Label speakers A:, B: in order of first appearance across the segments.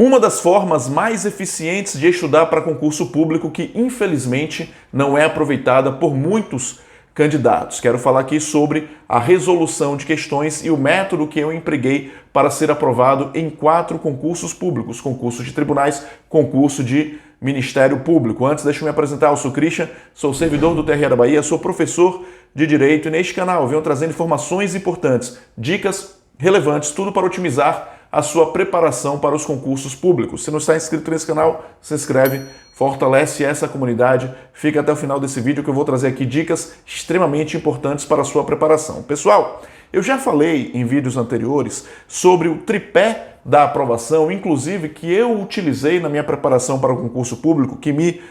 A: Uma das formas mais eficientes de estudar para concurso público que, infelizmente, não é aproveitada por muitos candidatos. Quero falar aqui sobre a resolução de questões e o método que eu empreguei para ser aprovado em 4 concursos públicos, concurso de tribunais, concurso de Ministério Público. Antes, deixa eu me apresentar, eu sou Christian, sou servidor do TRE da Bahia, sou professor de Direito e neste canal eu venho trazendo informações importantes, dicas relevantes, tudo para otimizar a sua preparação para os concursos públicos. Se não está inscrito nesse canal, se inscreve, fortalece essa comunidade, fica até o final desse vídeo que eu vou trazer aqui dicas extremamente importantes para a sua preparação. Pessoal, eu já falei em vídeos anteriores sobre o tripé da aprovação, inclusive que eu utilizei na minha preparação para o concurso público, que me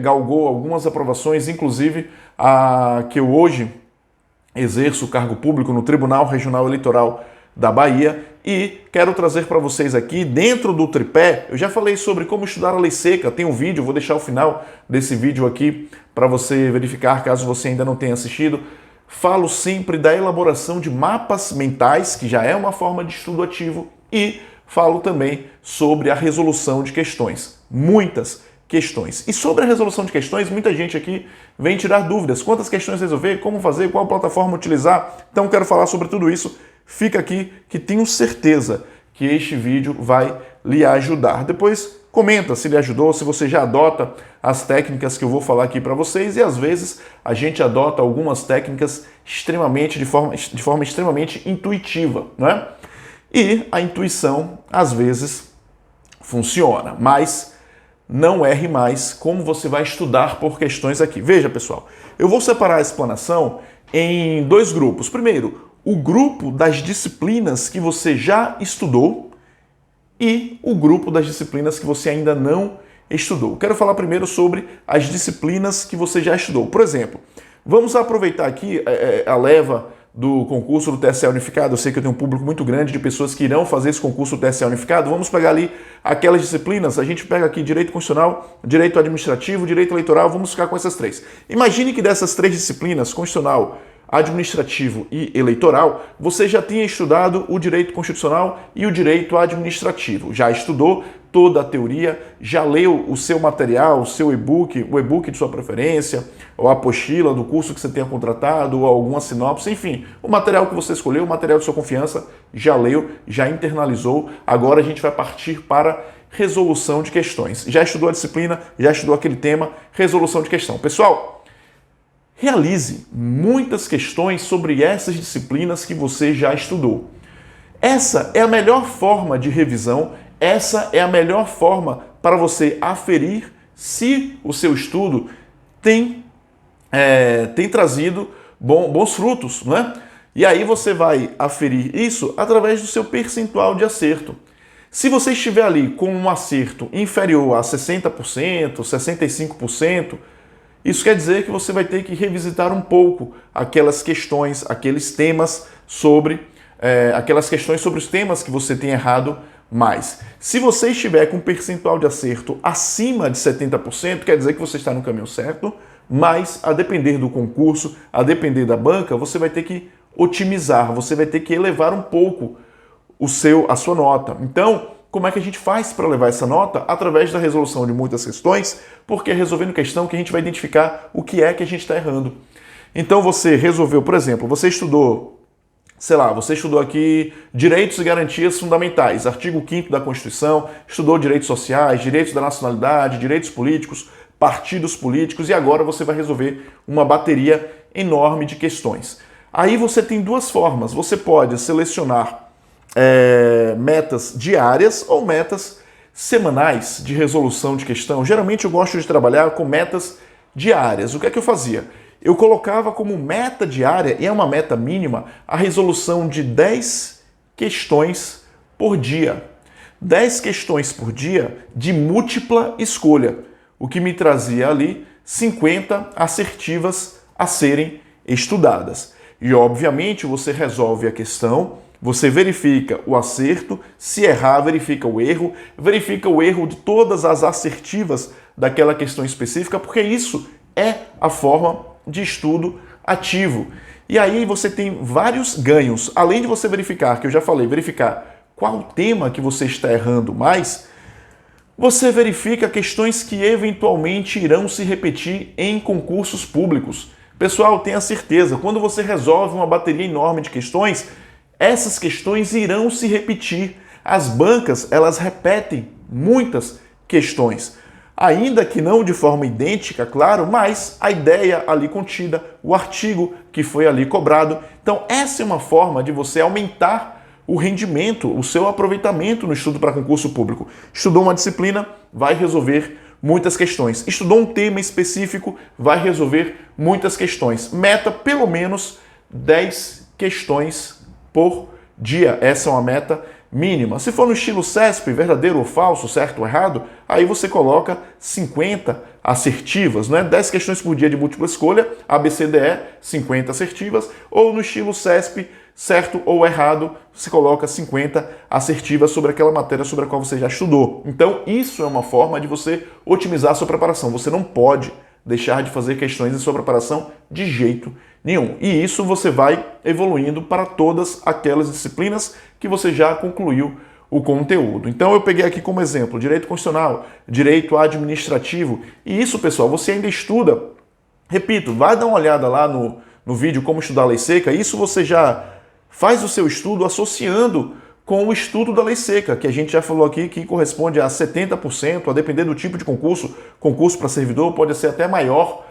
A: galgou algumas aprovações, inclusive a que eu hoje exerço o cargo público no Tribunal Regional Eleitoral da Bahia, e quero trazer para vocês aqui, dentro do tripé, eu já falei sobre como estudar a lei seca, tem um vídeo, vou deixar o final desse vídeo aqui para você verificar, caso você ainda não tenha assistido. Falo sempre da elaboração de mapas mentais, que já é uma forma de estudo ativo, e falo também sobre a resolução de questões, muitas questões. E sobre a resolução de questões, muita gente aqui vem tirar dúvidas, quantas questões resolver, como fazer, qual plataforma utilizar, então quero falar sobre tudo isso. Fica aqui que tenho certeza que este vídeo vai lhe ajudar. Depois comenta se lhe ajudou, se você já adota as técnicas que eu vou falar aqui para vocês, e às vezes a gente adota algumas técnicas de forma extremamente intuitiva, não é? E a intuição às vezes funciona, mas não erre mais como você vai estudar por questões aqui. Veja, pessoal, eu vou separar a explanação em 2 grupos. Primeiro, o grupo das disciplinas que você já estudou e o grupo das disciplinas que você ainda não estudou. Quero falar primeiro sobre as disciplinas que você já estudou. Por exemplo, vamos aproveitar aqui a leva do concurso do TSE Unificado. Eu sei que eu tenho um público muito grande de pessoas que irão fazer esse concurso do TSE Unificado. Vamos pegar ali aquelas disciplinas. A gente pega aqui Direito Constitucional, Direito Administrativo, Direito Eleitoral. Vamos ficar com essas 3. Imagine que dessas 3 disciplinas, Constitucional, Administrativo e Eleitoral, você já tinha estudado o Direito Constitucional e o Direito Administrativo. Já estudou toda a teoria, já leu o seu material, o seu e-book, o e-book de sua preferência, ou a apostila do curso que você tenha contratado, ou alguma sinopse, enfim, o material que você escolheu, o material de sua confiança, já leu, já internalizou. Agora a gente vai partir para resolução de questões. Já estudou a disciplina, já estudou aquele tema, resolução de questão. Pessoal, realize muitas questões sobre essas disciplinas que você já estudou. Essa é a melhor forma de revisão, essa é a melhor forma para você aferir se o seu estudo tem trazido bons frutos, não é? E aí você vai aferir isso através do seu percentual de acerto. Se você estiver ali com um acerto inferior a 60%, 65%, isso quer dizer que você vai ter que revisitar um pouco aquelas questões, aqueles temas sobre os temas que você tem errado mais. Se você estiver com um percentual de acerto acima de 70%, quer dizer que você está no caminho certo, mas a depender do concurso, a depender da banca, você vai ter que otimizar, você vai ter que elevar um pouco a sua nota. Então, como é que a gente faz para levar essa nota? Através da resolução de muitas questões, porque é resolvendo questão que a gente vai identificar o que é que a gente está errando. Então você resolveu, por exemplo, você estudou aqui Direitos e Garantias Fundamentais, artigo 5º da Constituição, estudou direitos sociais, direitos da nacionalidade, direitos políticos, partidos políticos, e agora você vai resolver uma bateria enorme de questões. Aí você tem 2 formas, você pode selecionar metas diárias ou metas semanais de resolução de questão. Geralmente eu gosto de trabalhar com metas diárias. O que é que eu fazia? Eu colocava como meta diária, e é uma meta mínima, a resolução de 10 questões por dia. 10 questões por dia de múltipla escolha, o que me trazia ali 50 assertivas a serem estudadas. E obviamente você resolve a questão, você verifica o acerto, se errar, verifica o erro de todas as assertivas daquela questão específica, porque isso é a forma de estudo ativo. E aí você tem vários ganhos. Além de você verificar, que eu já falei, verificar qual tema que você está errando mais, você verifica questões que eventualmente irão se repetir em concursos públicos. Pessoal, tenha certeza, quando você resolve uma bateria enorme de questões, essas questões irão se repetir. As bancas, elas repetem muitas questões. Ainda que não de forma idêntica, claro, mas a ideia ali contida, o artigo que foi ali cobrado. Então, essa é uma forma de você aumentar o rendimento, o seu aproveitamento no estudo para concurso público. Estudou uma disciplina, vai resolver muitas questões. Estudou um tema específico, vai resolver muitas questões. Meta, pelo menos 10 questões por dia. Essa é uma meta mínima. Se for no estilo CESP, verdadeiro ou falso, certo ou errado, aí você coloca 50 assertivas, né? 10 questões por dia de múltipla escolha, ABCDE, 50 assertivas, ou no estilo CESP, certo ou errado, você coloca 50 assertivas sobre aquela matéria sobre a qual você já estudou. Então, isso é uma forma de você otimizar a sua preparação. Você não pode deixar de fazer questões em sua preparação de jeito nenhum. E isso você vai evoluindo para todas aquelas disciplinas que você já concluiu o conteúdo. Então, eu peguei aqui como exemplo direito constitucional, direito administrativo. E isso, pessoal, você ainda estuda. Repito, vai dar uma olhada lá no vídeo Como Estudar a Lei Seca. Isso você já faz o seu estudo associando com o estudo da lei seca, que a gente já falou aqui que corresponde a 70%, a depender do tipo de concurso. Concurso para servidor pode ser até maior,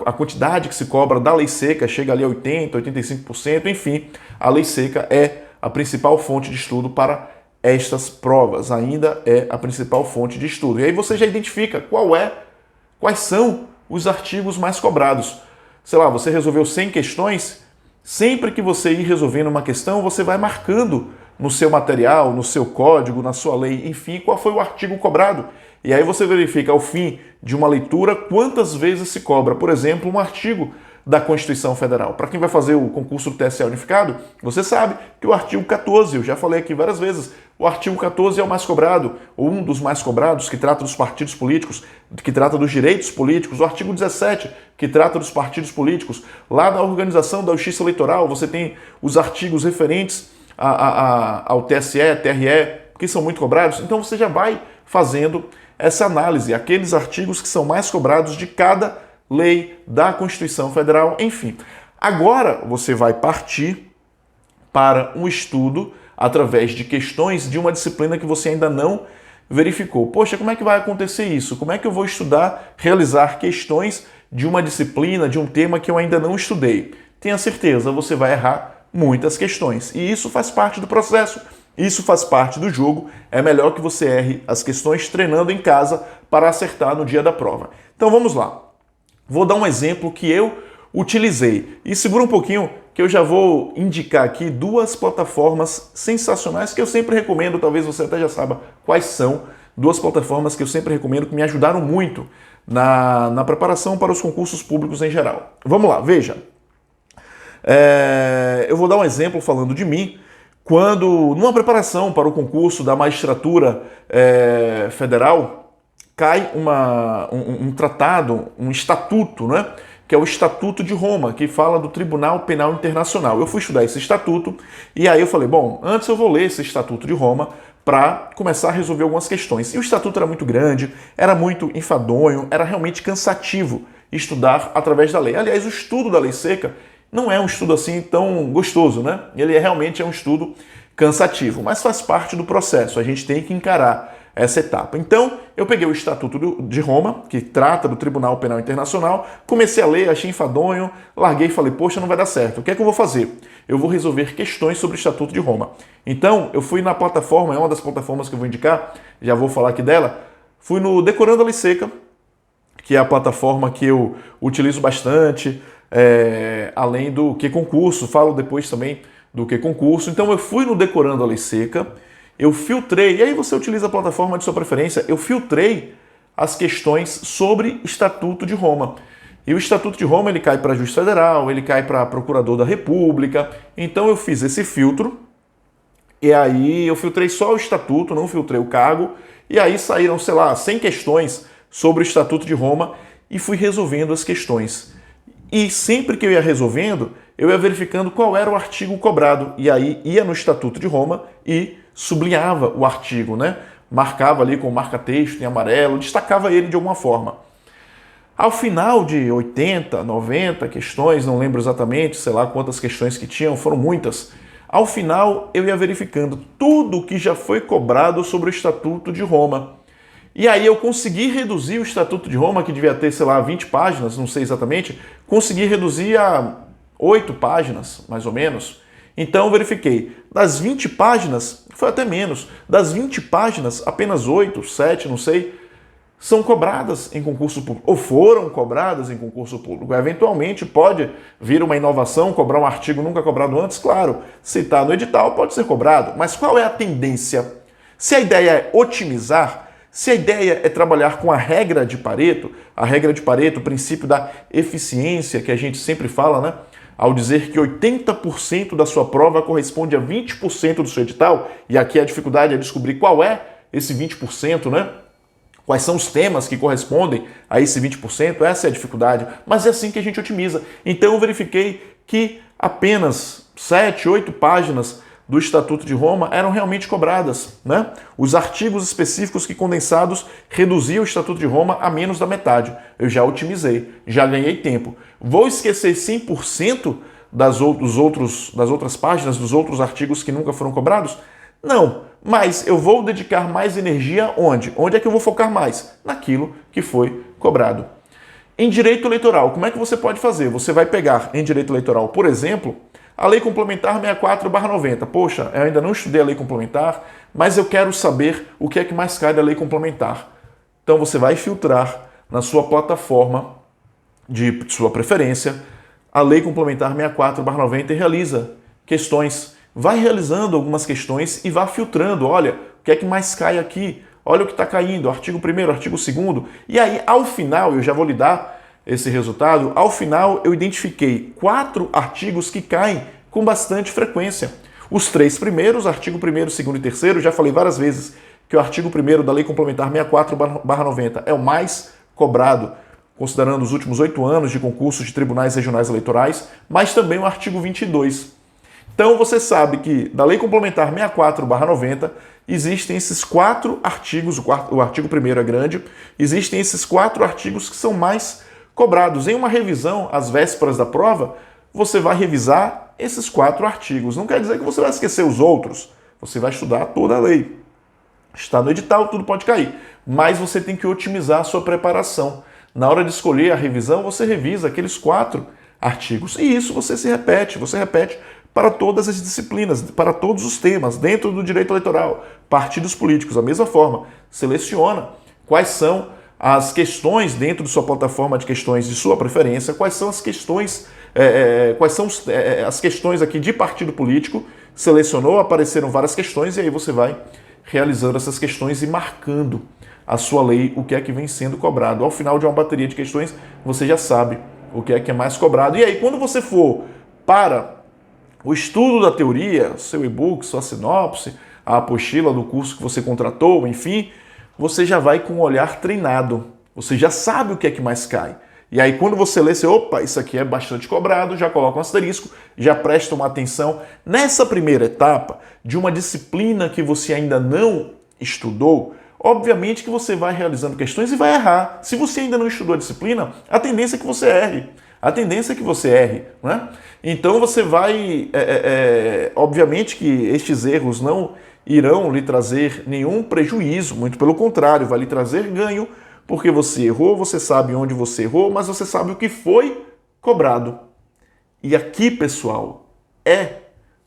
A: a quantidade que se cobra da lei seca chega ali a 80%, 85%, enfim, a lei seca é a principal fonte de estudo para estas provas, ainda é a principal fonte de estudo. E aí você já identifica quais são os artigos mais cobrados. Sei lá, você resolveu 100 questões. Sempre que você ir resolvendo uma questão, você vai marcando no seu material, no seu código, na sua lei, enfim, qual foi o artigo cobrado. E aí você verifica ao fim de uma leitura quantas vezes se cobra, por exemplo, um artigo da Constituição Federal. Para quem vai fazer o concurso do TSE unificado, você sabe que o artigo 14, eu já falei aqui várias vezes, o artigo 14 é o mais cobrado, ou um dos mais cobrados, que trata dos partidos políticos, que trata dos direitos políticos. O artigo 17, que trata dos partidos políticos. Lá na organização da Justiça Eleitoral, você tem os artigos referentes ao TSE, TRE, que são muito cobrados. Então você já vai fazendo essa análise, aqueles artigos que são mais cobrados de cada lei da Constituição Federal, enfim. Agora você vai partir para um estudo através de questões de uma disciplina que você ainda não verificou. Poxa, como é que vai acontecer isso? Como é que eu vou estudar, realizar questões de uma disciplina, de um tema que eu ainda não estudei? Tenha certeza, você vai errar muitas questões. E isso faz parte do processo, isso faz parte do jogo. É melhor que você erre as questões treinando em casa para acertar no dia da prova. Então vamos lá. Vou dar um exemplo que eu utilizei. E segura um pouquinho que eu já vou indicar aqui duas plataformas sensacionais que eu sempre recomendo, talvez você até já saiba quais são, duas plataformas que eu sempre recomendo que me ajudaram muito na preparação para os concursos públicos em geral. Vamos lá, veja. Eu vou dar um exemplo falando de mim, quando, numa preparação para o concurso da magistratura federal, cai um tratado, um estatuto, né? Que é o Estatuto de Roma, que fala do Tribunal Penal Internacional. Eu fui estudar esse estatuto e aí eu falei, bom, antes eu vou ler esse Estatuto de Roma para começar a resolver algumas questões. E o estatuto era muito grande, era muito enfadonho, era realmente cansativo estudar através da lei. Aliás, o estudo da lei seca não é um estudo assim tão gostoso, né? Ele realmente é um estudo cansativo, mas faz parte do processo, a gente tem que encarar essa etapa. Então, eu peguei o Estatuto de Roma, que trata do Tribunal Penal Internacional, comecei a ler, achei enfadonho, larguei e falei, poxa, não vai dar certo. O que é que eu vou fazer? Eu vou resolver questões sobre o Estatuto de Roma. Então, eu fui na plataforma, é uma das plataformas que eu vou indicar, já vou falar aqui dela, fui no Decorando a Lei Seca, que é a plataforma que eu utilizo bastante, além do Que Concurso, falo depois também do Que Concurso. Então, eu fui no Decorando a Lei Seca, eu filtrei, e aí você utiliza a plataforma de sua preferência, eu filtrei as questões sobre Estatuto de Roma. E o Estatuto de Roma, ele cai para juiz federal, ele cai para procurador da República. Então eu fiz esse filtro, e aí eu filtrei só o Estatuto, não filtrei o cargo, e aí saíram, sei lá, 100 questões sobre o Estatuto de Roma, e fui resolvendo as questões. E sempre que eu ia resolvendo, eu ia verificando qual era o artigo cobrado. E aí ia no Estatuto de Roma e sublinhava o artigo, né? Marcava ali com marca-texto em amarelo, destacava ele de alguma forma. Ao final de 80, 90 questões, não lembro exatamente, sei lá quantas questões que tinham, foram muitas. Ao final, eu ia verificando tudo o que já foi cobrado sobre o Estatuto de Roma. E aí eu consegui reduzir o Estatuto de Roma, que devia ter, sei lá, 20 páginas, não sei exatamente, consegui reduzir a 8 páginas, mais ou menos. Então eu verifiquei, das 20 páginas, foi até menos, das 20 páginas, apenas 8, 7, não sei, são cobradas em concurso público, ou foram cobradas em concurso público. Eventualmente pode vir uma inovação, cobrar um artigo nunca cobrado antes, claro, se está no edital pode ser cobrado, mas qual é a tendência? Se a ideia é otimizar, se a ideia é trabalhar com a regra de Pareto, o princípio da eficiência que a gente sempre fala, né? Ao dizer que 80% da sua prova corresponde a 20% do seu edital, e aqui a dificuldade é descobrir qual é esse 20%, né? Quais são os temas que correspondem a esse 20%, essa é a dificuldade, mas é assim que a gente otimiza. Então eu verifiquei que apenas 7, 8 páginas do Estatuto de Roma eram realmente cobradas, né? Os artigos específicos que condensados reduziam o Estatuto de Roma a menos da metade. Eu já otimizei, já ganhei tempo. Vou esquecer 100% das outras páginas, dos outros artigos que nunca foram cobrados? Não, mas eu vou dedicar mais energia onde? Onde é que eu vou focar mais? Naquilo que foi cobrado. Em direito eleitoral, como é que você pode fazer? Você vai pegar em direito eleitoral, por exemplo, a Lei Complementar 64/90. Poxa, eu ainda não estudei a Lei Complementar, mas eu quero saber o que é que mais cai da Lei Complementar. Então você vai filtrar na sua plataforma de sua preferência a Lei Complementar 64/90 e realiza questões. Vai realizando algumas questões e vá filtrando. Olha, o que é que mais cai aqui? Olha o que está caindo, artigo 1º, artigo 2º. E aí, ao final, eu já vou lhe dar esse resultado, ao final eu identifiquei 4 artigos que caem com bastante frequência. Os 3 primeiros, artigo 1º, 2º e 3º, já falei várias vezes que o artigo 1º da Lei Complementar 64/90 é o mais cobrado, considerando os últimos 8 anos de concursos de tribunais regionais eleitorais, mas também o artigo 22. Então você sabe que da Lei Complementar 64/90 existem esses 4 artigos, o artigo 1º é grande, existem esses 4 artigos que são mais cobrados. Em uma revisão, às vésperas da prova, você vai revisar esses 4 artigos. Não quer dizer que você vai esquecer os outros, você vai estudar toda a lei. Está no edital, tudo pode cair, mas você tem que otimizar a sua preparação. Na hora de escolher a revisão, você revisa aqueles 4 artigos. E isso você repete para todas as disciplinas, para todos os temas, dentro do direito eleitoral, partidos políticos, da mesma forma. Seleciona quais são as questões dentro de sua plataforma de questões de sua preferência, quais são as questões, as questões aqui de partido político, selecionou, apareceram várias questões e aí você vai realizando essas questões e marcando a sua lei, o que é que vem sendo cobrado. Ao final de uma bateria de questões, você já sabe o que é mais cobrado. E aí, quando você for para o estudo da teoria, seu e-book, sua sinopse, a apostila do curso que você contratou, enfim, você já vai com um olhar treinado. Você já sabe o que é que mais cai. E aí, quando você lê, você, opa, isso aqui é bastante cobrado, já coloca um asterisco, já presta uma atenção. Nessa primeira etapa, de uma disciplina que você ainda não estudou, obviamente que você vai realizando questões e vai errar. Se você ainda não estudou a disciplina, a tendência é que você erre. Né? Então você vai, obviamente que estes erros não irão lhe trazer nenhum prejuízo, muito pelo contrário, vai lhe trazer ganho, porque você errou, você sabe onde você errou, mas você sabe o que foi cobrado. E aqui, pessoal, é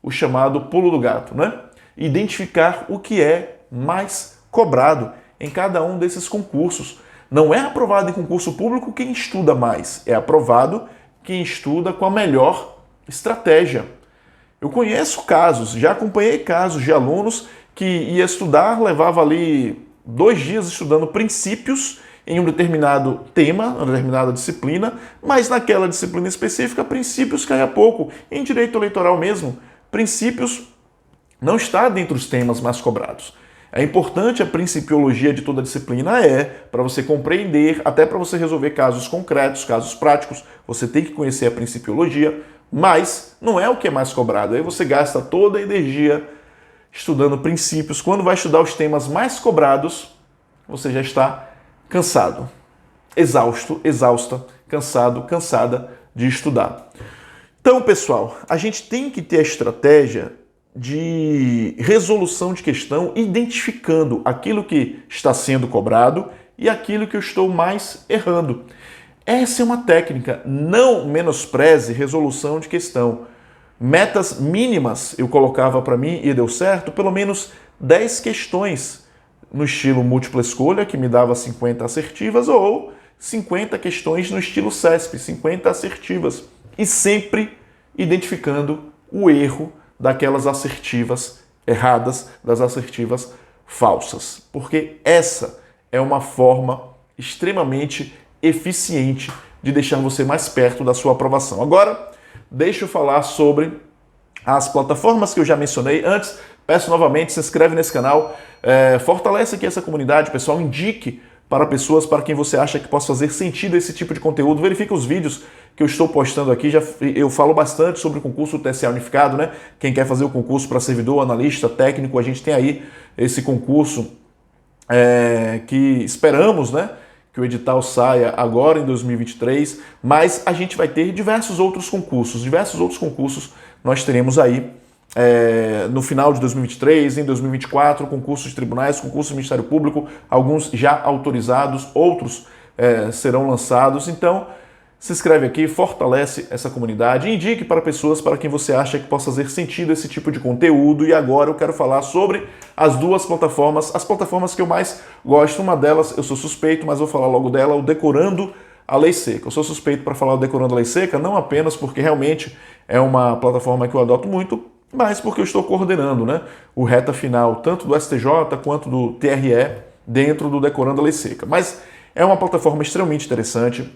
A: o chamado pulo do gato, né? Identificar o que é mais cobrado em cada um desses concursos. Não é aprovado em concurso público quem estuda mais, é aprovado quem estuda com a melhor estratégia. Eu conheço casos, já acompanhei casos de alunos que ia estudar, levava ali 2 dias estudando princípios em um determinado tema, uma determinada disciplina, mas naquela disciplina específica, princípios caia pouco. Em direito eleitoral mesmo, princípios não está dentre os temas mais cobrados. É importante a principiologia de toda a disciplina, para você compreender, até para você resolver casos concretos, casos práticos, você tem que conhecer a principiologia, mas não é o que é mais cobrado. Aí você gasta toda a energia estudando princípios. Quando vai estudar os temas mais cobrados, você já está cansado, exausto, exausta, cansado, cansada de estudar. Então, pessoal, a gente tem que ter a estratégia de resolução de questão, identificando aquilo que está sendo cobrado e aquilo que eu estou mais errando. Essa é uma técnica. Não menospreze resolução de questão. Metas mínimas eu colocava para mim e deu certo, pelo menos 10 questões no estilo múltipla escolha, que me dava 50 assertivas, ou 50 questões no estilo CESP, 50 assertivas. E sempre identificando o erro daquelas assertivas erradas, das assertivas falsas. Porque essa é uma forma extremamente eficiente de deixar você mais perto da sua aprovação. Agora, deixa eu falar sobre as plataformas que eu já mencionei. Antes, peço novamente, se inscreve nesse canal, fortalece aqui essa comunidade, pessoal, indique para pessoas para quem você acha que possa fazer sentido esse tipo de conteúdo. Verifique os vídeos que eu estou postando aqui. Eu falo bastante sobre o concurso TSA Unificado, né? Quem quer fazer o concurso para servidor, analista, técnico, a gente tem aí esse concurso que esperamos, né, que o edital saia agora em 2023, mas a gente vai ter diversos outros concursos nós teremos aí no final de 2023, em 2024, concursos de tribunais, concursos do Ministério Público, alguns já autorizados, outros serão lançados. Então, se inscreve aqui, fortalece essa comunidade, indique para pessoas para quem você acha que possa fazer sentido esse tipo de conteúdo. E agora eu quero falar sobre as duas plataformas, as plataformas que eu mais gosto. Uma delas, eu sou suspeito, mas vou falar logo dela, o Decorando a Lei Seca. Eu sou suspeito para falar o Decorando a Lei Seca, não apenas porque realmente é uma plataforma que eu adoto muito, mas porque eu estou coordenando, né, o reta final, tanto do STJ quanto do TRE, dentro do Decorando a Lei Seca. Mas é uma plataforma extremamente interessante.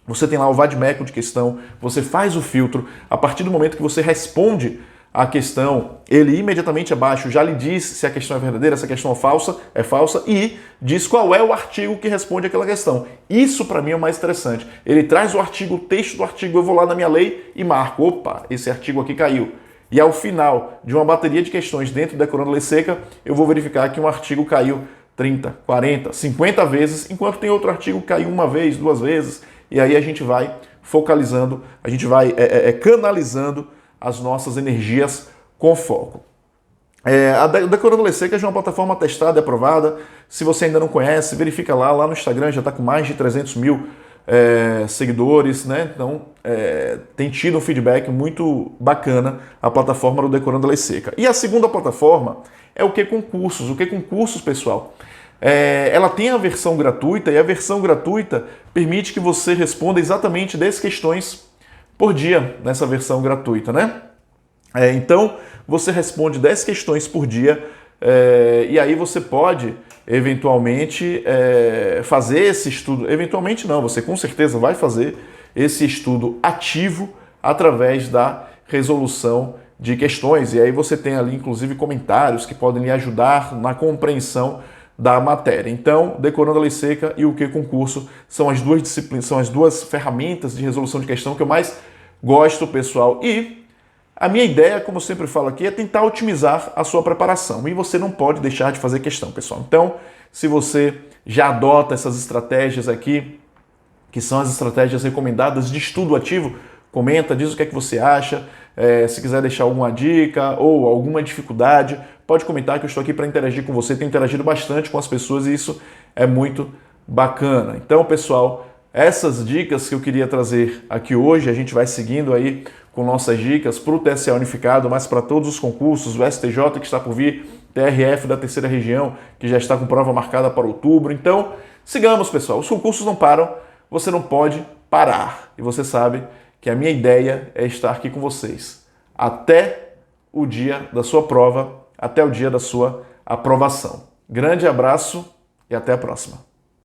A: Você tem lá o vademecum de questão, você faz o filtro, a partir do momento que você responde a questão, ele imediatamente abaixo já lhe diz se a questão é verdadeira, se a questão é falsa e diz qual é o artigo que responde aquela questão. Isso para mim é o mais interessante. Ele traz o artigo, o texto do artigo, eu vou lá na minha lei e marco, opa, esse artigo aqui caiu. E ao final de uma bateria de questões dentro do Decorando a Lei Seca, eu vou verificar que um artigo caiu 30, 40, 50 vezes, enquanto tem outro artigo que caiu uma vez, duas vezes. E aí a gente vai focalizando, a gente vai canalizando as nossas energias com foco. A Decorando a Lei Seca já é uma plataforma testada e aprovada. Se você ainda não conhece, verifica lá no Instagram, já está com mais de 300 mil seguidores, né? Então tem tido um feedback muito bacana a plataforma do Decorando a Lei Seca. E a segunda plataforma é o QConcursos. O QConcursos, pessoal, ela tem a versão gratuita, e a versão gratuita permite que você responda exatamente 10 questões por dia nessa versão gratuita, né? Então, você responde 10 questões por dia e aí você pode, eventualmente, fazer esse estudo. Eventualmente não, você com certeza vai fazer esse estudo ativo através da resolução de questões. E aí você tem ali, inclusive, comentários que podem lhe ajudar na compreensão da matéria. Então, Decorando a Lei Seca e o QConcurso são as duas disciplinas, são as duas ferramentas de resolução de questão que eu mais gosto, pessoal. E a minha ideia, como eu sempre falo aqui, é tentar otimizar a sua preparação. E você não pode deixar de fazer questão, pessoal. Então, se você já adota essas estratégias aqui, que são as estratégias recomendadas de estudo ativo, comenta, diz o que é que você acha. Se quiser deixar alguma dica ou alguma dificuldade, pode comentar que eu estou aqui para interagir com você. Tenho interagido bastante com as pessoas e isso é muito bacana. Então, pessoal, essas dicas que eu queria trazer aqui hoje, a gente vai seguindo aí com nossas dicas para o TSA Unificado, mas para todos os concursos, o STJ que está por vir, TRF da terceira região, que já está com prova marcada para outubro. Então, sigamos, pessoal. Os concursos não param, você não pode parar. E você sabe que a minha ideia é estar aqui com vocês até o dia da sua prova, até o dia da sua aprovação. Grande abraço e até a próxima.